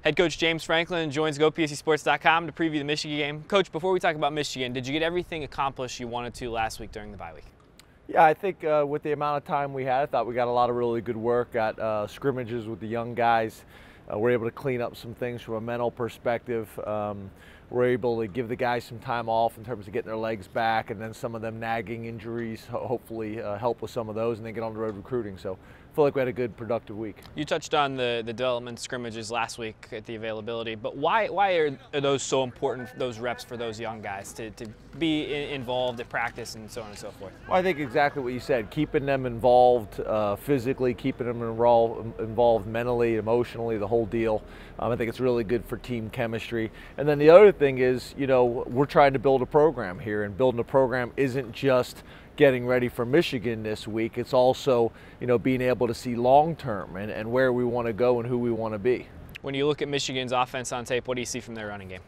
Head coach James Franklin joins GoPSCSports.com to preview the Michigan game. Coach, before we talk about Michigan, did you get everything accomplished you wanted to last week during the bye week? Yeah, I think with the amount of time we had, I thought we got a lot of really good work, got scrimmages with the young guys. We're able to clean up some things from a mental perspective. We're able to give the guys some time off in terms of getting their legs back, and then some of them nagging injuries, hopefully help with some of those, and then get on the road recruiting. So I feel like we had a good, productive week. You touched on the development scrimmages last week at the availability, but why are those so important, those reps for those young guys to be involved at practice and so on and so forth? Well, I think exactly what you said, keeping them involved physically, keeping them involved mentally, emotionally, the whole deal. I think it's really good for team chemistry. And then the other thing is, you know, we're trying to build a program here, and building a program isn't just getting ready for Michigan this week. It's also, you know, being able to see long term and where we want to go and who we want to be. When you look at Michigan's offense on tape, what do you see from their running game?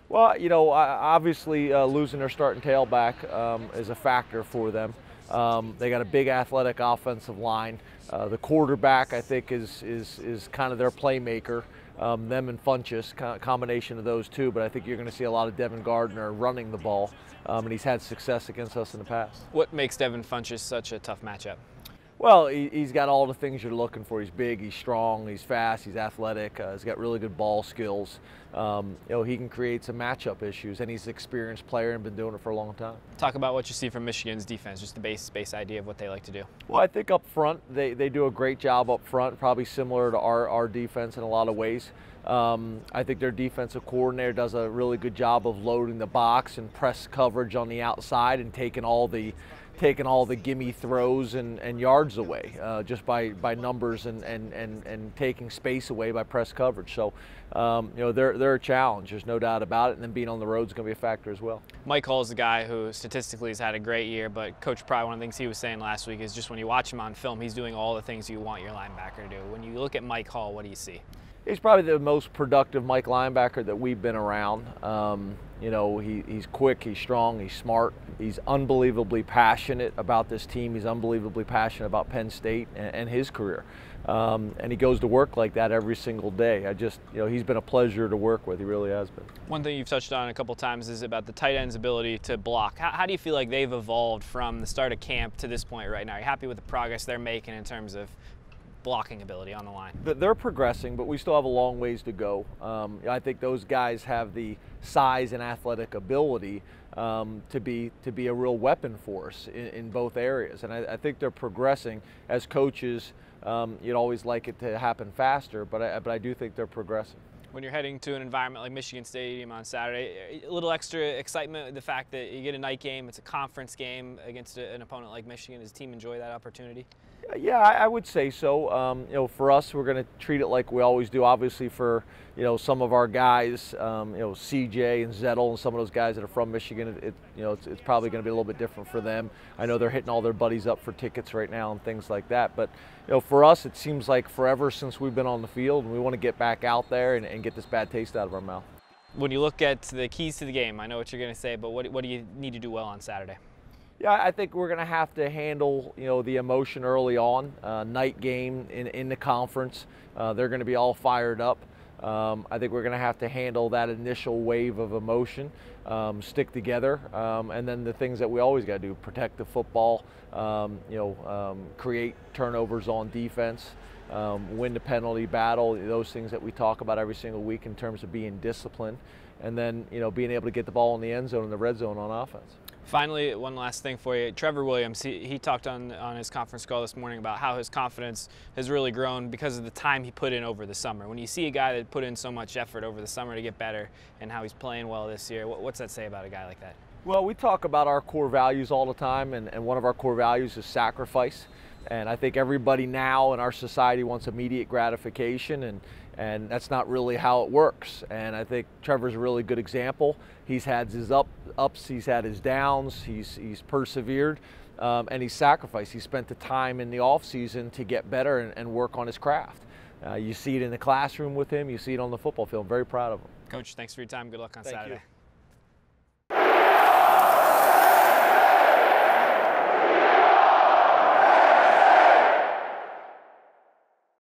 Well, you know, obviously losing their starting tailback is a factor for them. They got a big athletic offensive line. The quarterback, I think, is kind of their playmaker. Them and Funchess, combination of those two, but I think you're going to see a lot of Devin Gardner running the ball, and he's had success against us in the past. What makes Devin Funchess such a tough matchup? Well, he's got all the things you're looking for. He's big, he's strong, he's fast, he's athletic, he's got really good ball skills. You know, he can create some matchup issues, and he's an experienced player and been doing it for a long time. Talk about what you see from Michigan's defense, just the base idea of what they like to do. Well, I think up front, they do a great job up front, probably similar to our defense in a lot of ways. I think their defensive coordinator does a really good job of loading the box and press coverage on the outside and taking all the gimme throws and yards away just by numbers and taking space away by press coverage. So, you know, they're a challenge. There's no doubt about it. And then being on the road is going to be a factor as well. Mike Hull is a guy who statistically has had a great year, but Coach Pry, one of the things he was saying last week is just when you watch him on film, he's doing all the things you want your linebacker to do. When you look at Mike Hull, what do you see? He's probably the most productive Mike linebacker that we've been around. You know, he's quick, he's strong, he's smart. He's unbelievably passionate about this team. He's unbelievably passionate about Penn State and his career. And he goes to work like that every single day. You know, he's been a pleasure to work with. He really has been. One thing you've touched on a couple times is about the tight end's ability to block. How do you feel like they've evolved from the start of camp to this point right now? Are you happy with the progress they're making in terms of blocking ability on the line? They're progressing, but we still have a long ways to go. I think those guys have the size and athletic ability to be a real weapon for us in both areas, and I think they're progressing. As coaches, you'd always like it to happen faster, but I do think they're progressing. When you're heading to an environment like Michigan Stadium on Saturday, a little extra excitement with the fact that you get a night game, it's a conference game against an opponent like Michigan. Does the team enjoy that opportunity? Yeah, I would say so. You know, for us, we're going to treat it like we always do. Obviously, for some of our guys, CJ and Zettel and some of those guys that are from Michigan, it's probably going to be a little bit different for them. I know they're hitting all their buddies up for tickets right now and things like that. But for us, it seems like forever since we've been on the field, and we want to get back out there and get this bad taste out of our mouth. When you look at the keys to the game, I know what you're going to say, but what do you need to do well on Saturday? Yeah, I think we're going to have to handle, the emotion early on. Night game in the conference, they're going to be all fired up. I think we're going to have to handle that initial wave of emotion, stick together, and then the things that we always got to do: protect the football, create turnovers on defense, win the penalty battle. Those things that we talk about every single week in terms of being disciplined, and then being able to get the ball in the end zone and the red zone on offense. Finally, one last thing for you. Trevor Williams, he talked on his conference call this morning about how his confidence has really grown because of the time he put in over the summer. When you see a guy that put in so much effort over the summer to get better and how he's playing well this year, what's that say about a guy like that? Well, we talk about our core values all the time, and one of our core values is sacrifice. And I think everybody now in our society wants immediate gratification, and that's not really how it works. And I think Trevor's a really good example. He's had his ups, he's had his downs, he's persevered, and he's sacrificed. He spent the time in the off season to get better and work on his craft. You see it in the classroom with him, you see it on the football field. I'm very proud of him. Coach, thanks for your time. Good luck on Saturday. Thank you.